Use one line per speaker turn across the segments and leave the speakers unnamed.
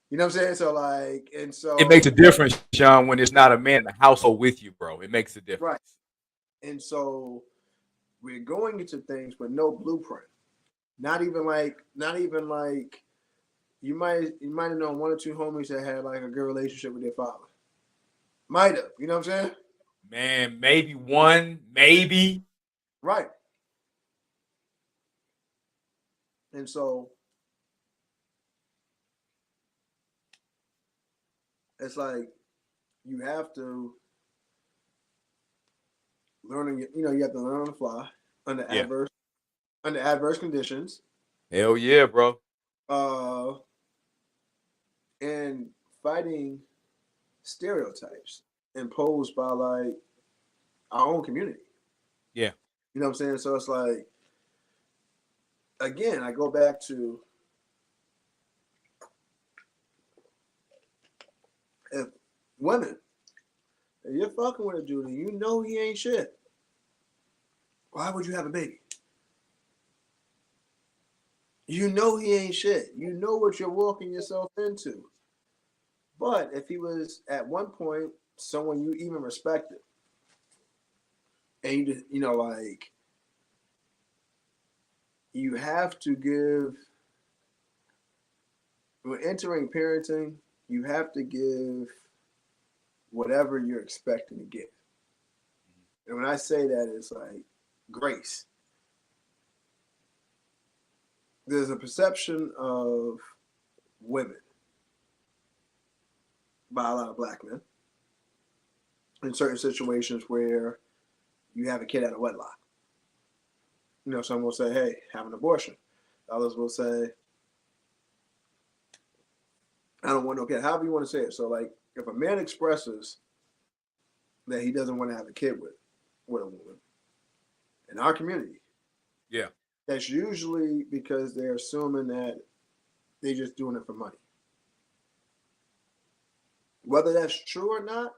You know what I'm saying? So like, and
It makes
so
a difference, Sean, when it's not a man in the household with you, bro. It makes a
right,
difference.
and so we're going into things with no blueprint. Not even like you might have known one or two homies that had like a good relationship with their father. Might have, you know what I'm saying?
Man, maybe one, maybe.
Right. And so it's like you have to you have to learn on the fly under
Yeah.
adverse under adverse conditions,
Hell yeah, bro.
uh, and fighting stereotypes imposed by like our own community.
Yeah.
You know what I'm saying? So it's like again, I go back to if women, if you're fucking with a dude and you know he ain't shit, why would you have a baby? You know he ain't shit. You know what you're walking yourself into. But if he was at one point someone you even respected, and like you have to give when entering parenting, you have to give whatever you're expecting to get. And when I say that, it's like grace. There's a perception of women by a lot of black men in certain situations where you have a kid out of wedlock. Some will say, hey, have an abortion. Others will say, I don't want no kid. However you want to say it. So, like, if a man expresses that he doesn't want to have a kid with a woman in our community,
Yeah.
that's usually because they're assuming that they're just doing it for money. Whether that's true or not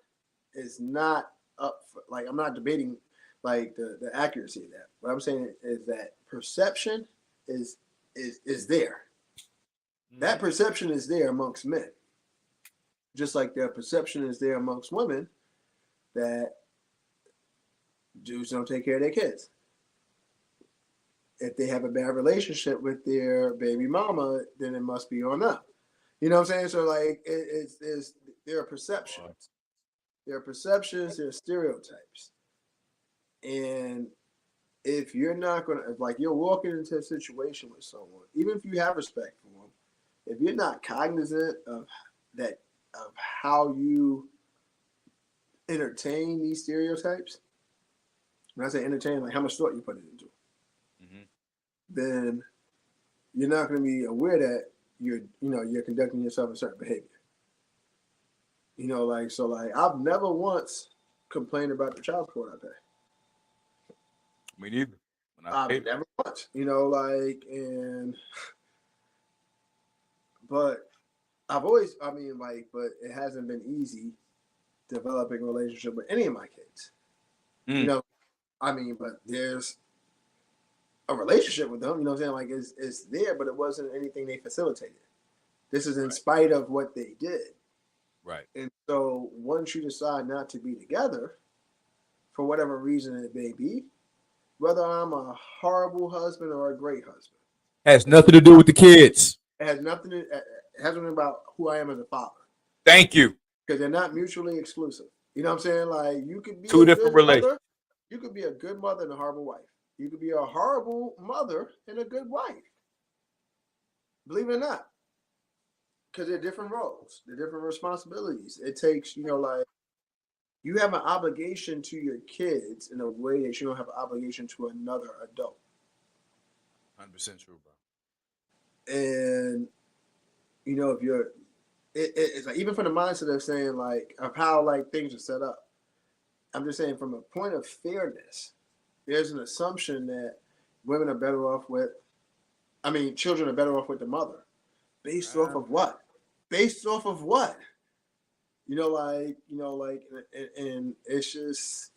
is not up for, like, I'm not debating like the accuracy of that. What I'm saying is that perception is is there. That
Mm-hmm.
perception is there amongst men, just like their perception is there amongst women that dudes don't take care of their kids. If they have a bad relationship with their baby mama, then it must be on them. You know what I'm saying? So like it's there are perceptions. There are perceptions, there are stereotypes. And if you're not gonna if like you're walking into a situation with someone, even if you have respect for them, if you're not cognizant of that of how you entertain these stereotypes, when I say entertain, like how much thought you put it into,
Mm-hmm.
then you're not going to be aware that you're conducting yourself in certain behavior. Like so, like I've never once complained about the child support I pay.
Me neither. When I
I've
paid it.
never once, like, and but I've always, I mean, like, but it hasn't been easy developing a relationship with any of my kids. You
Mm.
know, I mean, but there's a relationship with them. You know what I'm saying? Like, it's there, but it wasn't anything they facilitated. This is in
Right.
spite of what they did.
Right.
And so once you decide not to be together, for whatever reason it may be, whether I'm a horrible husband or a great husband,
Has
it
nothing to do with the kids.
has nothing. It hasn't been about who I am as a father
Thank you.
because they're not mutually exclusive. You know what I'm saying? Like you could be
Two
a
different
good
relations.
mother, you could be a good mother and a horrible wife. You could be a horrible mother and a good wife. Believe it or not, because they're different roles, they're different responsibilities. It takes like you have an obligation to your kids in a way that you don't have an obligation to another adult.
100% true, bro.
And if you're, it's like even from the mindset of saying like of how like things are set up. I'm just saying from a point of fairness, there's an assumption that women are better off with. I mean, children are better off with the mother, based off of what? Based off of what? And it's just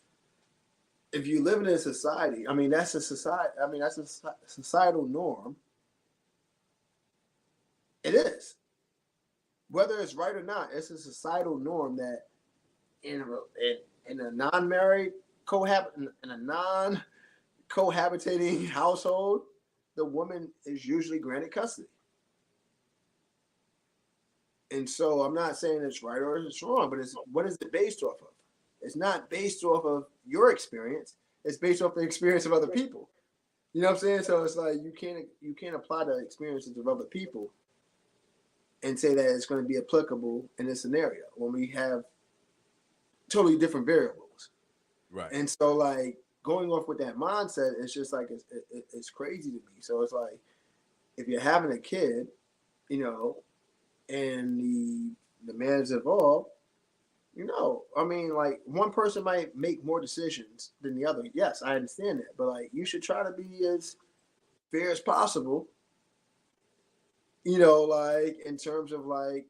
if you live in a society, I mean, that's a society. I mean, that's a societal norm. It is. whether it's right or not, it's a societal norm that in a non-married in a non-cohabitating household, the woman is usually granted custody. And so I'm not saying it's right or it's wrong, but it's what is it based off of? It's not based off of your experience. It's based off the experience of other people. You know what I'm saying? So it's like you can't apply the experiences of other people and say that it's going to be applicable in this scenario when we have totally different variables.
Right.
And so like going off with that mindset, it's just like it's crazy to me. So it's like if you're having a kid, you know, and the man is involved, you know, I mean, like one person might make more decisions than the other. Yes, I understand that, but like you should try to be as fair as possible. You know, like in terms of like,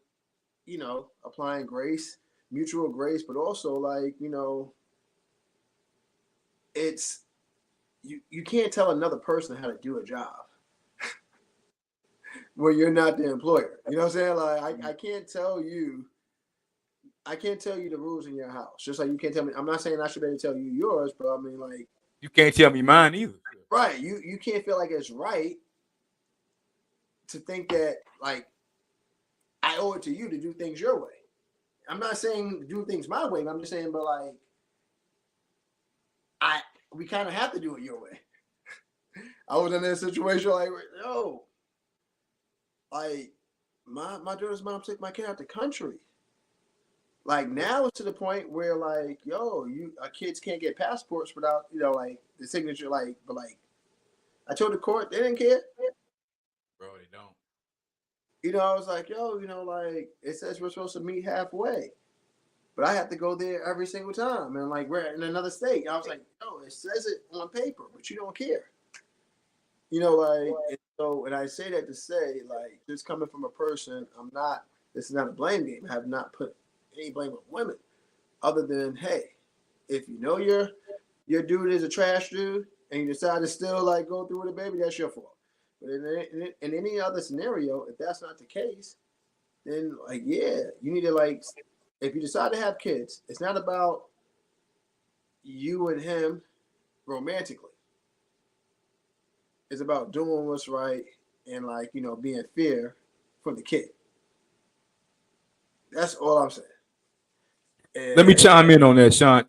you know, applying grace, mutual grace, but also like, you know, it's you can't tell another person how to do a job where you're not the employer. You know what I'm saying? Like I can't tell you the rules in your house. Just like you can't tell me. I'm not saying I should be able to tell you yours, but I mean like
You can't tell me mine either.
right. You can't feel like it's right to think that like I owe it to you to do things your way. I'm not saying do things my way. I'm just saying, but like we kind of have to do it your way. I was in a situation like, yo, like my daughter's mom took my kid out the country. Like now it's to the point where like, yo, kids can't get passports without, you know, like the signature, like, but like I told the court they didn't care.
Bro, they don't.
You know, I was like, yo, you know, like it says we're supposed to meet halfway. But I have to go there every single time. And like we're in another state. I was like, yo, it says it on paper, but you don't care. You know, like and so and I say that to say, like, just coming from a person, this is not a blame game. I have not put any blame on women. Other than, hey, if you know your dude is a trash dude and you decide to still like go through with a baby, that's your fault. But in any other scenario, if that's not the case, then like yeah, you need to like if you decide to have kids, it's not about you and him romantically. It's about doing what's right and like, you know, being fair for the kid. That's all I'm saying.
Let me
And
chime in on that, Sean.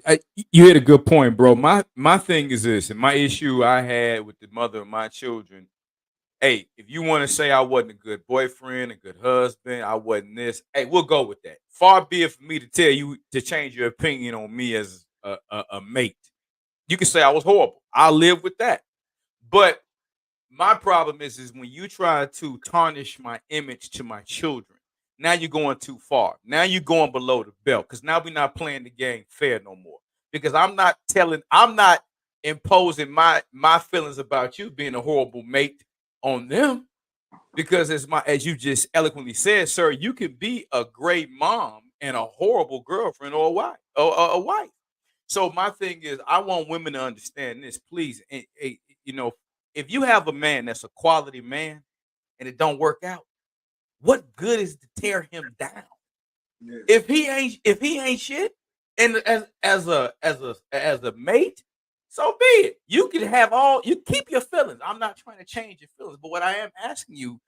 You hit a good point, bro. My thing is this, and my issue I had with the mother of my children. Hey, if you want to say I wasn't a good boyfriend, a good husband, I wasn't this, hey, we'll go with that. Far be it for me to tell you to change your opinion on me as a mate. You can say I was horrible. I'll live with that. But my problem is when you try to tarnish my image to my children, now you're going too far. Now you're going below the belt because now we're not playing the game fair no more. Because I'm not imposing my feelings about you being a horrible mate on them. Because as you just eloquently said, sir, you can be a great mom and a horrible girlfriend or a wife. A wife. So my thing is, I want women to understand this, please. You know, if you have a man that's a quality man and it don't work out, what good is to tear him down?
yeah.
If he ain't shit, and as a mate, so be it. You can have you keep your feelings. I'm not trying to change your feelings, but what I am asking you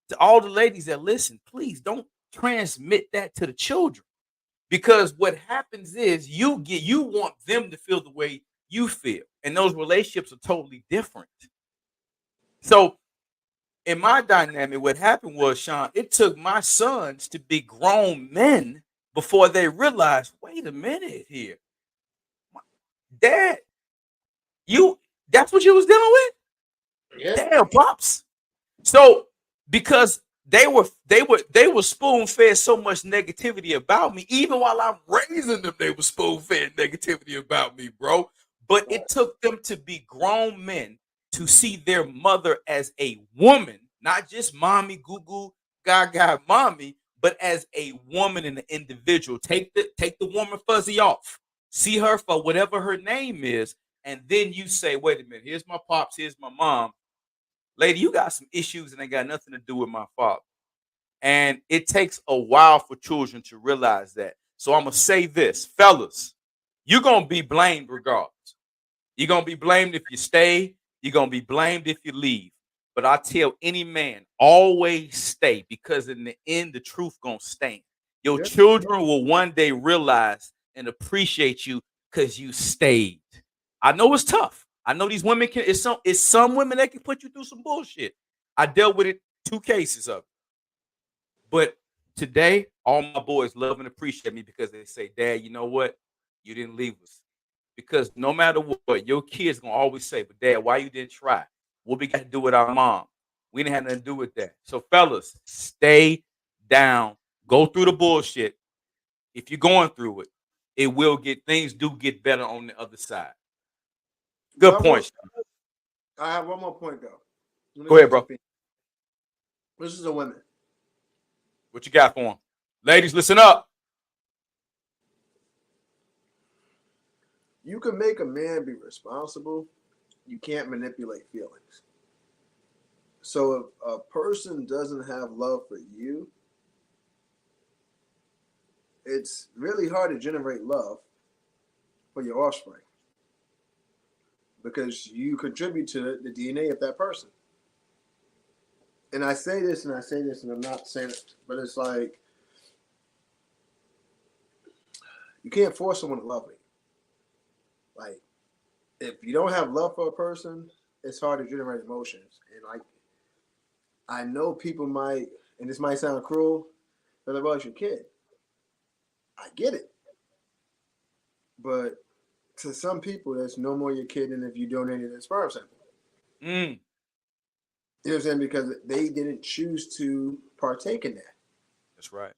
to all the ladies that listen, please don't transmit that to the children. Because what happens is you want them to feel the way you feel. And those relationships are totally different. So in my dynamic, what happened was, Sean, it took my sons to be grown men before they realized, wait a minute here. Dad, that's what you was dealing with?
Yeah.
Damn, pops. So because they were spoon fed so much negativity about me, even while I'm raising them, they were spoon fed negativity about me, bro. But it took them to be grown men to see their mother as a woman, not just mommy, goo goo, gaga, mommy, but as a woman and an individual. Take the woman fuzzy off. See her for whatever her name is, and then you say, wait a minute, here's my pops, here's my mom. Lady, you got some issues and they got nothing to do with my father. And it takes a while for children to realize that. So I'm going to say this, fellas, you're going to be blamed regardless. You're going to be blamed if you stay. You're going to be blamed if you leave. But I tell any man, always stay, because in the end, the truth going to stand. Your
Yep.
children will one day realize and appreciate you because you stayed. I know it's tough. I know these women can, it's some women that can put you through some bullshit. I dealt with it, 2 cases of it. But today, all my boys love and appreciate me because they say, Dad, you know what? You didn't leave us. Because no matter what, your kids gonna always say, but Dad, why you didn't try? What we got to do with our mom? We didn't have nothing to do with that. So, fellas, stay down. Go through the bullshit. If you're going through it, it will things do get better on the other side. Good point.
I have one more point though.
Go ahead, bro.
This is a women.
What you got for them? Ladies, listen up.
You can make a man be responsible. You can't manipulate feelings. So if a person doesn't have love for you, it's really hard to generate love for your offspring because you contribute to the DNA of that person. And I say this and I'm not saying it, but it's like you can't force someone to love me. Like, if you don't have love for a person, it's hard to generate emotions. And like, I know people might, and this might sound cruel, they're like, well, it's your kid. I get it. But to some people, that's no more your kid than if you donated a sperm sample. You know what I'm saying? Because they didn't choose to partake in that.
That's right.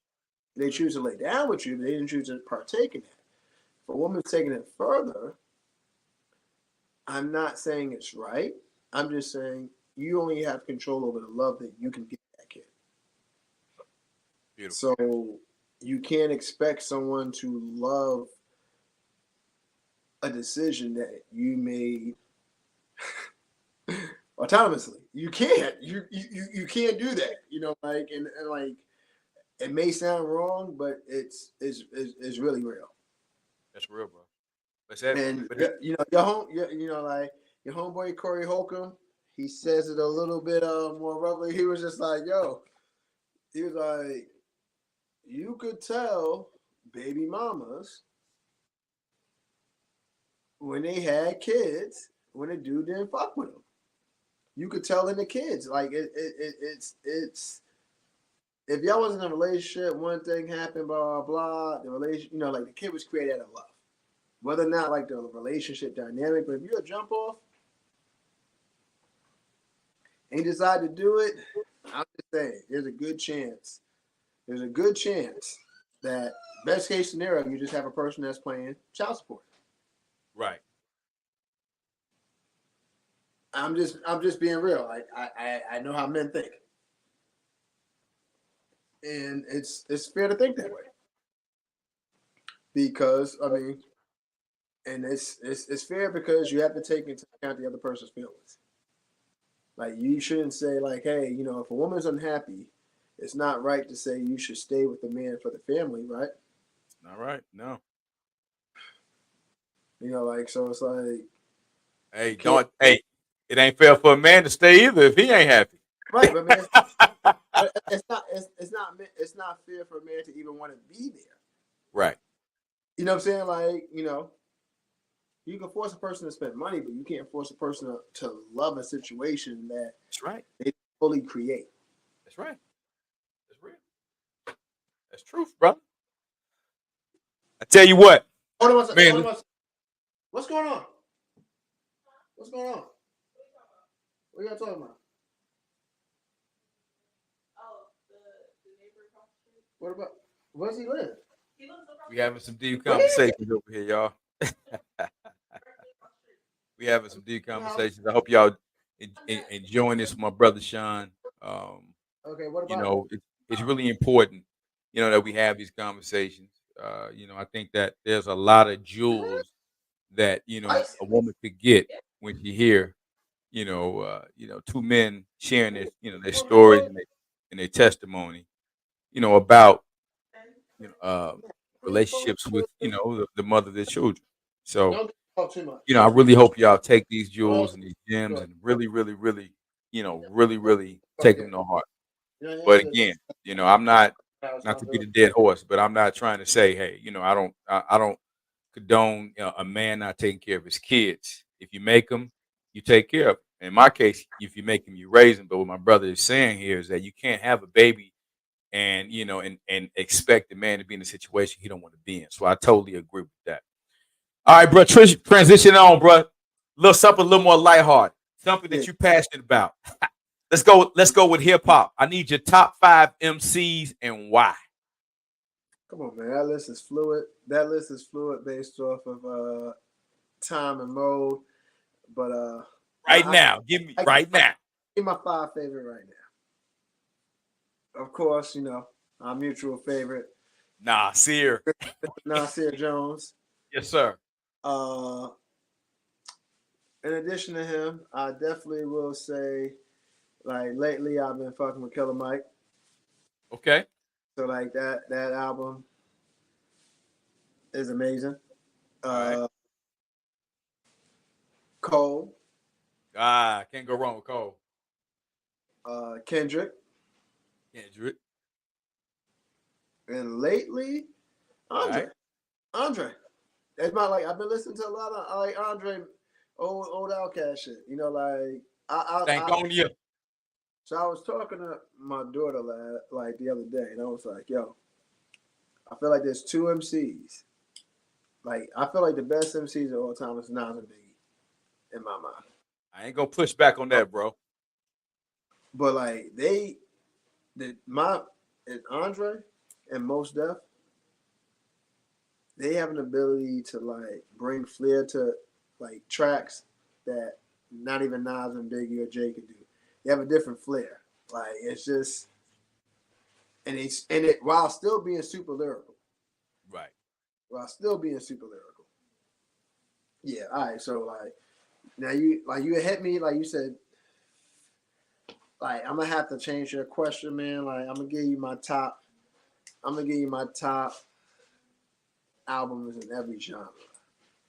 They choose to lay down with you, but they didn't choose to partake in that. If a woman's taking it further, I'm not saying it's right. I'm just saying you only have control over the love that you can give that kid. Beautiful. So you can't expect someone to love a decision that you made autonomously. You can't. You can't do that. You know, like and like it may sound wrong, but it's really real.
That's real, bro.
And you know your homeboy Corey Holcomb, he says it a little bit more roughly. He was just like, yo, he was like, you could tell baby mamas when they had kids when a dude didn't fuck with them. You could tell in the kids. Like it's if y'all wasn't in a relationship, one thing happened, blah blah blah. The relation, you know, like the kid was created out of love. Whether or not like the relationship dynamic, but if you're a jump off and you decide to do it, I'm just saying there's a good chance. There's a good chance that best case scenario, you just have a person that's paying child support.
Right.
I'm just being real. Like I know how men think. And it's fair to think that way. Because I mean, and it's fair because you have to take into account the other person's feelings. Like you shouldn't say like, hey, you know, if a woman's unhappy, it's not right to say you should stay with the man for the family, right?
It's not right. No.
You know, like so it's like,
hey, it ain't fair for a man to stay either if he ain't happy.
Right, but man, it's not fair for a man to even want to be there.
Right.
You know what I'm saying? Like, you know, you can force a person to spend money, but you can't force a person to love a situation that
that's right.
They fully create.
That's right. That's real. That's truth, brother. I tell you what.
Hold on one second. What's going on? What's going on? What are you talking about? Oh, the neighbor across the street. What about? Where does he live?
We having some deep conversations over here, y'all. We having some deep conversations. I hope y'all enjoying this with my brother Sean.
Okay, what about?
You know, it's really important, you know, that we have these conversations. You know, I think that there's a lot of jewels that, you know, a woman could get when she hear, you know, two men sharing their, you know, their stories and their testimony. about relationships with the mother of their children. So
Don't talk too much.
I really hope y'all take these jewels
Well,
and these gems
good.
and really, really, really, really
Oh,
take
yeah.
them to heart.
You know,
But
answer
again, I'm not to
the
be the dead horse, but I'm not trying to say, hey, I don't condone a man not taking care of his kids. If you make them, you take care of them. In my case, if you make them, you raise them. But what my brother is saying here is that you can't have a baby and and expect the man to be in a situation he don't want to be in. So I totally agree with that. All right, bro. Transition on, bro. Little something a little more lighthearted. Something
Yeah.
that you're passionate about. Let's go. Let's go with hip hop. I need your top 5 MCs and why.
Come on, man. That list is fluid. That list is fluid based off of time and mode. But
Right
I
now, give me
I,
right
I
now.
give my 5 favorite right now. Of course, our mutual favorite,
Nasir.
Nasir Jones.
Yes, sir.
Uh, in addition to him, I definitely will say, like lately, I've been fucking with Killer Mike.
Okay.
So like that album is amazing.
All right.
Cole,
Can't go wrong with Cole.
Kendrick,
Kendrick.
and lately
All
Andre.
right.
Andre. It's not like I've been listening to a lot of like Andre old Outcast shit. Like
Thank
I
on you.
so I was talking to my daughter like the other day, and I was like, yo, I feel like there's two MCs. Like I feel like the best MCs of all time is Nas and Biggie in my mind.
I ain't gonna push back on that, bro.
But like and Andre and Mos Def, they have an ability to like bring flair to like tracks that not even Nas and Biggie or Jay could do. They have a different flair. Like it's just and it while still being super lyrical.
Right.
While still being super lyrical. Yeah, all right. So like now you hit me like you said. Like I'm gonna have to change your question, man. Like I'm gonna give you my top. I'm gonna give you my top albums in every genre.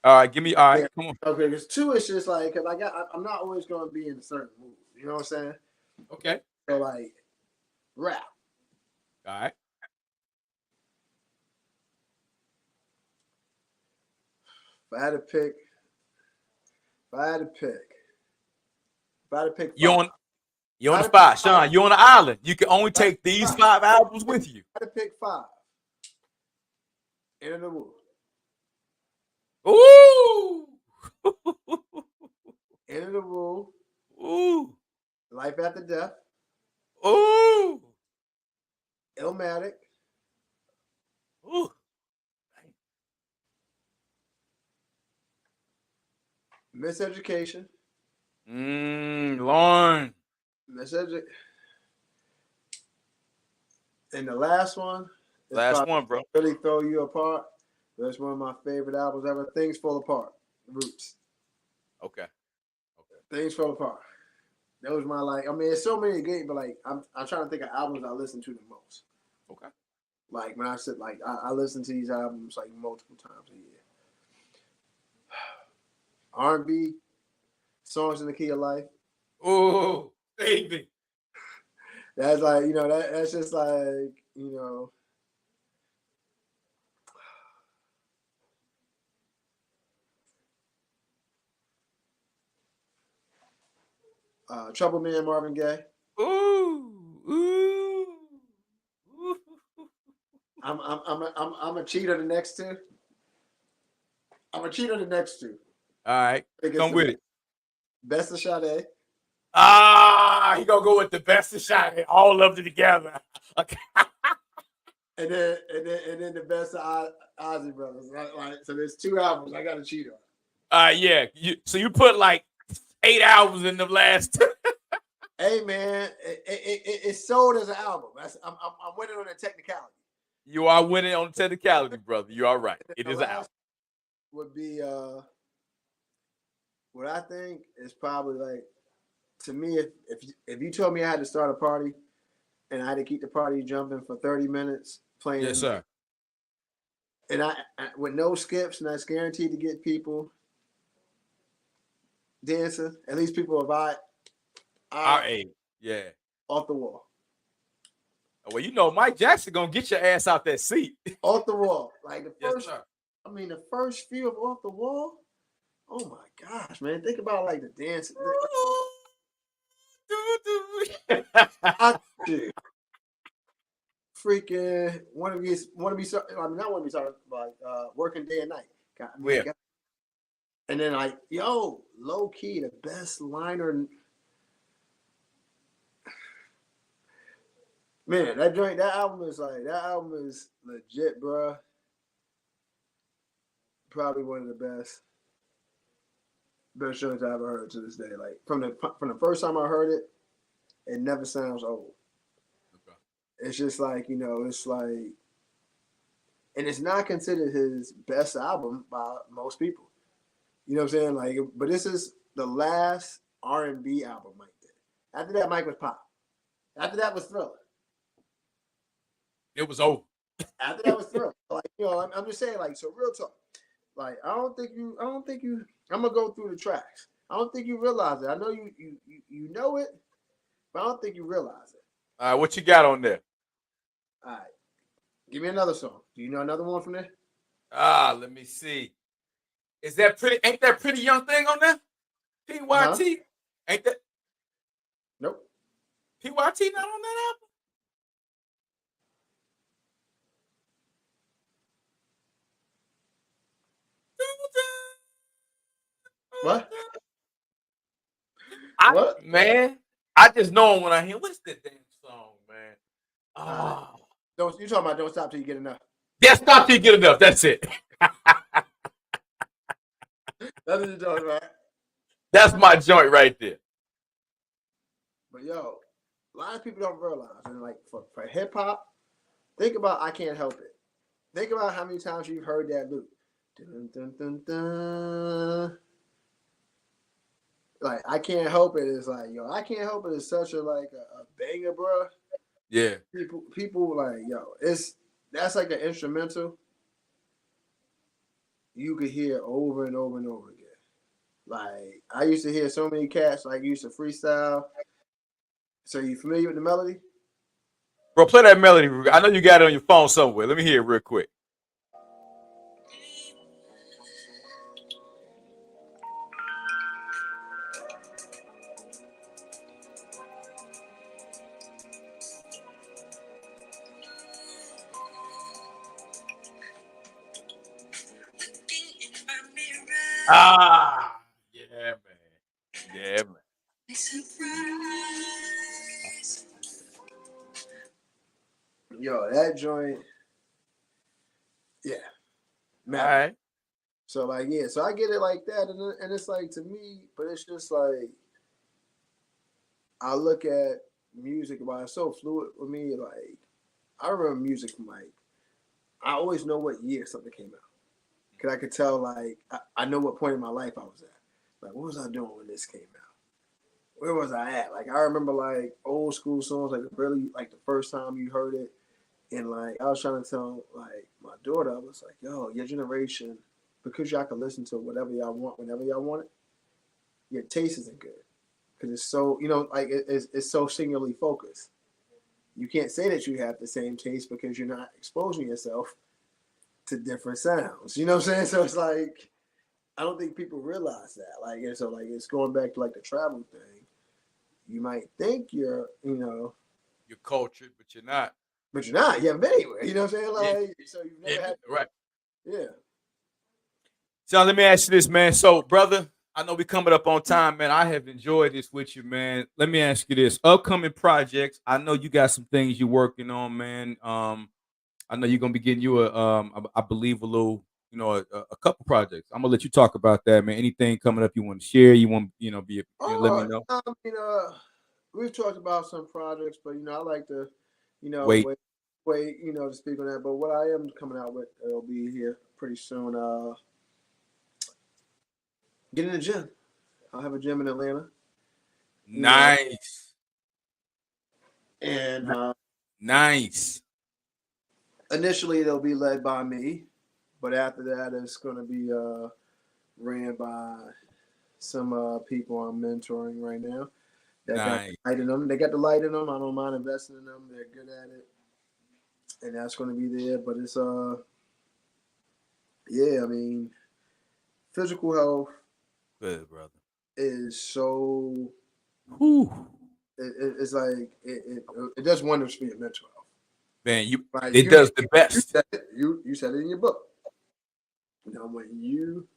All right. Give me. All right.
Yeah.
Come on.
Okay, because two is just like because I'm not always gonna be in a certain mood. You know what I'm saying?
Okay.
So like rap.
All right.
If I had to pick, if I had to pick, if I had to pick
You
five,
on you
if I
on the
had to pick
spot,
five,
Sean. You on the island. You can only
if I had to
take these
pick
5 albums with you.
if I had to pick five. Into the Woo.
Ooh.
Into the Woo.
Ooh.
Life After Death.
Ooh.
Illmatic.
Ooh.
Miseducation.
Lauren.
Miseducation. And the last one is
Last
probably
one, bro.
Really Throw You Apart. That's one of my favorite albums ever. Things Fall Apart. Roots.
Okay.
Things Fall Apart. That was my like. I mean, it's so many good, but like I'm trying to think of albums I listen to the most.
Okay.
Like when I said like I listen to these albums like multiple times a year. R&B songs in the key of life.
Oh, baby.
That's like that's just like Trouble Man Marvin Gaye.
Ooh. Ooh. Ooh.
I'm a cheat on the next two. I'm a cheat on the next two.
All right. Come with it.
Best of Sade.
He gonna go with the best of shot. All of them together. Okay.
And then the best of Ozzy Brothers. Like, so there's 2 albums I got to cheat on.
Yeah. So you put like 8 albums in the last.
Hey man, it's sold as an album. I'm winning on the technicality.
You are winning on technicality, brother. You are right. It is an album.
Would be what I think is probably like to me if you told me I had to start a party, and I had to keep the party jumping for 30 minutes playing.
Yes, sir.
And I with no skips, and that's guaranteed to get people dancing. At least people vibe
Our age. Yeah.
off the wall.
Well, you know, Mike Jackson gonna get your ass out that seat.
Off the wall. Like the
Yes,
first,
sir.
I mean, the first few of off the wall. Oh my gosh, man! Think about like the dance. I do. Freaking want to be. I mean, not want to be talking about working day and night.
Where?
And then like, yo, low key, the best liner. Man, that album is legit, bro. Probably one of the best joints I ever heard to this day. Like from the first time I heard it, it never sounds old. Okay. It's just like, you know, it's like, and it's not considered his best album by most people. You know what I'm saying? Like, but this is the last R&B album Mike did. After that, Mike was pop. After that was Thriller.
It was over.
After that was Thriller. Like, you know, I'm just saying, like, so real talk. Like, I don't think you. I'm gonna go through the tracks. I don't think you realize it. I know you know it, but I don't think you realize it.
All right, what you got on there?
All right, give me another song. Do you know another one from there?
Let me see. Is that pretty? Ain't that Pretty Young Thing on there? PYT? Uh-huh. Ain't that?
Nope.
PYT not on that album?
What?
What? Man, I just know him when I hear. What's that damn song, man?
You talking about Don't Stop Till You Get Enough?
Yeah, Stop Till You Get Enough. That's it.
That's what you're talking about.
That's my joint right there.
But yo, a lot of people don't realize, and like for hip hop, think about I Can't Help It. Think about how many times you've heard that loop. Dun, dun, dun, dun. Like I Can't Help It is like, yo, I Can't Help It is such a banger, bro.
Yeah.
People like, yo, that's like an instrumental you could hear over and over and over again. Like I used to hear so many cats like used to freestyle. So you familiar with the melody?
Bro, play that melody. I know you got it on your phone somewhere. Let me hear it real quick. Yeah, man. Yeah, man.
Yo, that joint. Yeah. Man. All right. So like, yeah, so I get it like that, and it's like to me, but it's just like I look at music while it's so fluid with me. Like I remember music from like I always know what year something came out because I could tell like I know what point in my life I was at. Like what was I doing when this came out? Where was I at? Like I remember like old school songs, like really like the first time you heard it, and like I was trying to tell like my daughter, I was like, yo, your generation, because y'all can listen to whatever y'all want whenever y'all want it, your taste isn't good because it's so like it's so singularly focused. You can't say that you have the same taste because you're not exposing yourself to different sounds. You know what I'm saying? So it's like I don't think people realize that. Like, and so like it's going back to like the travel thing. You might think you're
cultured, but you're not.
But you're not. You haven't been anywhere. You know what I'm saying? Like, so you've never had
right.
Yeah.
So let me ask you this, man. So, brother, I know we're coming up on time, man. I have enjoyed this with you, man. Let me ask you this: upcoming projects. I know you got some things you're working on, man. I know you're gonna be getting you I believe a little, a couple projects. I'm gonna let you talk about that, man. Anything coming up you want to share? You want, let me know.
I mean, we've talked about some projects, but I like to,
wait,
to speak on that. But what I am coming out with, it'll be here pretty soon. Get in the gym. I'll have a gym in Atlanta.
Nice.
And
Nice.
Initially, it'll be led by me, but after that, it's going to be ran by some people I'm mentoring right now that got
Nice.
the light in them. They got the light in them. I don't mind investing in them. They're good at it, and that's going to be there. But it's yeah. I mean, physical health
Good, brother.
is so.
Whew.
It's like it does wonders for your mental health.
Man,
Like
it does the best.
you said it in your book. You know, when you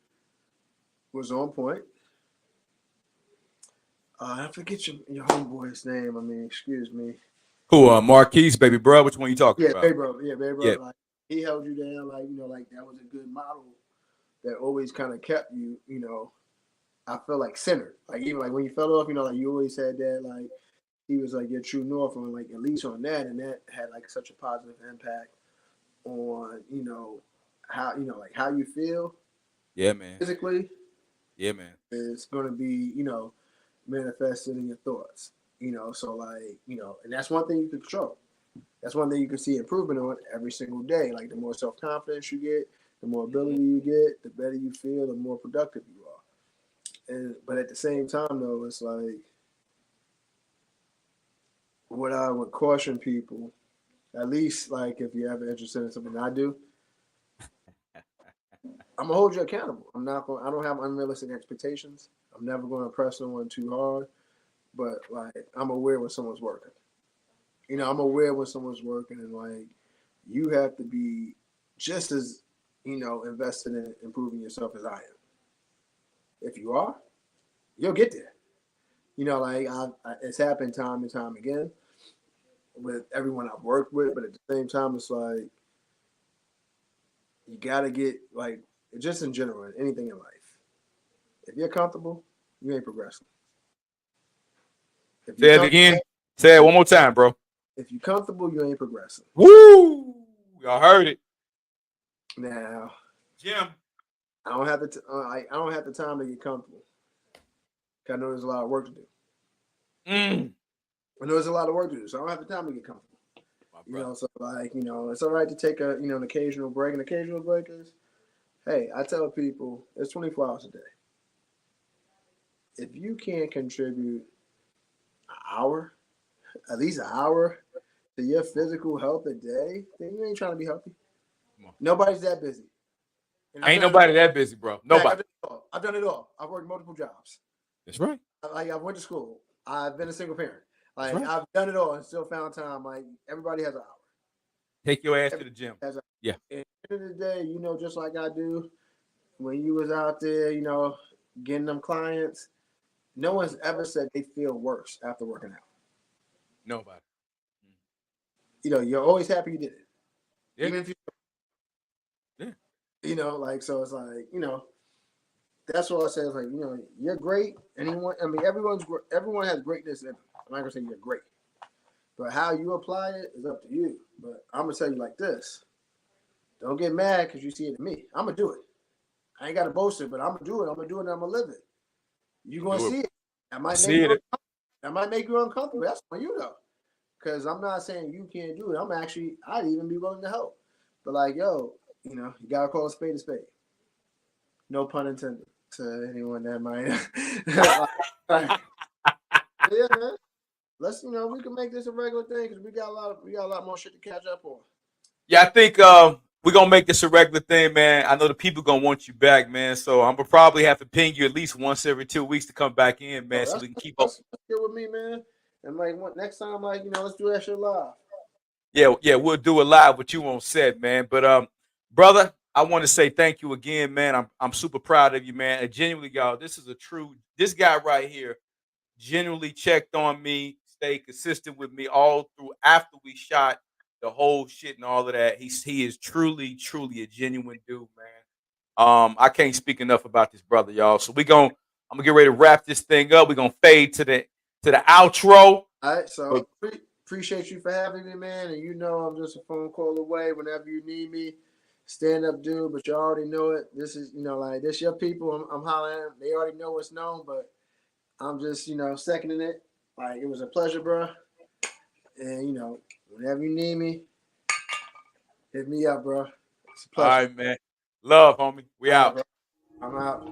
was on point. I forget your homeboy's name. I mean, excuse me.
Who, Marquise, baby bro? Which one you talking
Yeah,
about?
baby bro. Yeah, baby bro.
Yeah.
Like he held you down. Like like that was a good model that always kind of kept you. I feel like centered. Like even like when you fell off, like you always said that. Like he was like your true north on like at least on that, and that had like such a positive impact on how like how you feel.
Yeah, man.
Physically.
Yeah, man.
It's going to be manifested in your thoughts. So like and that's one thing you can control. That's one thing you can see improvement on every single day. Like the more self confidence you get, the more ability you get, the better you feel, the more productive you are. But at the same time though, it's like what I would caution people, at least like if you're ever interested in something I do, I'm gonna hold you accountable. I don't have unrealistic expectations. I'm never gonna press someone too hard. But like I'm aware when someone's working. I'm aware when someone's working, and like you have to be just as invested in improving yourself as I am. If you are, you'll get there. Like it's happened time and time again with everyone I've worked with, but at the same time, it's like you gotta get like just in general, anything in life. If you're comfortable, you ain't progressing. If you're
Say it again. Say it one more time, bro.
If you're comfortable, you ain't progressing.
Woo! Y'all heard it.
Now,
Jim.
I don't have I don't have the time to get comfortable. I know there's a lot of work to do. I know there's a lot of work to do, so I don't have the time to get comfortable. So like it's all right to take an occasional break. An occasional break is, hey, I tell people it's 24 hours a day. If you can't contribute an hour, at least an hour to your physical health a day, then you ain't trying to be healthy. Nobody's that busy.
Ain't nobody that busy, bro. Nobody.
I've done it all. I've worked multiple jobs.
That's right.
Like I went to school. I've been a single parent. Like
right.
I've done it all and still found time. Like everybody has an hour.
Take your ass to the gym. Yeah.
At the end of the day, just like I do, when you was out there, getting them clients, no one's ever said they feel worse after working out.
Nobody.
You're always happy you did it.
Yeah.
Even if you like so it's like, that's what I say. It's like, you're great. Everyone has greatness in them. I'm not gonna say you're great. But how you apply it is up to you. But I'm gonna tell you like this. Don't get mad because you see it in me. I'm gonna do it. I ain't gotta boast it, but I'm gonna do it. I'm gonna do it and I'm gonna live it. You're gonna see it. That might make you uncomfortable. That's on you though. Because I'm not saying you can't do it. I'd even be willing to help. But like, yo, you gotta call a spade a spade. No pun intended to anyone that might. Yeah, man. Let's we can make this a regular thing because we got a lot more shit to catch up on.
Yeah, I think we're gonna make this a regular thing, man. I know the people gonna want you back, man. So I'm gonna probably have to ping you at least once every 2 weeks to come back in, man, so we can keep up.
That's good with me, man. And like next time, like let's do that shit live.
Yeah, we'll do it live with you on set, man. But brother, I want to say thank you again, man. I'm super proud of you, man. And genuinely, y'all, this guy right here genuinely checked on me, stayed consistent with me all through after we shot the whole shit and all of that. He is truly a genuine dude, man. I can't speak enough about this brother, y'all. So I'm gonna get ready to wrap this thing up. We're gonna fade to the outro.
All right, so appreciate you for having me, man. And I'm just a phone call away whenever you need me. Stand up, dude. But you already know it. This is like this your people. I'm hollering. They already know what's known, but I'm just seconding it. Like it was a pleasure, bro. And Whenever you need me, hit me up, bro. It's a
All
pleasure.
right, man. Love, homie. We
All right,
out.
bro. I'm out.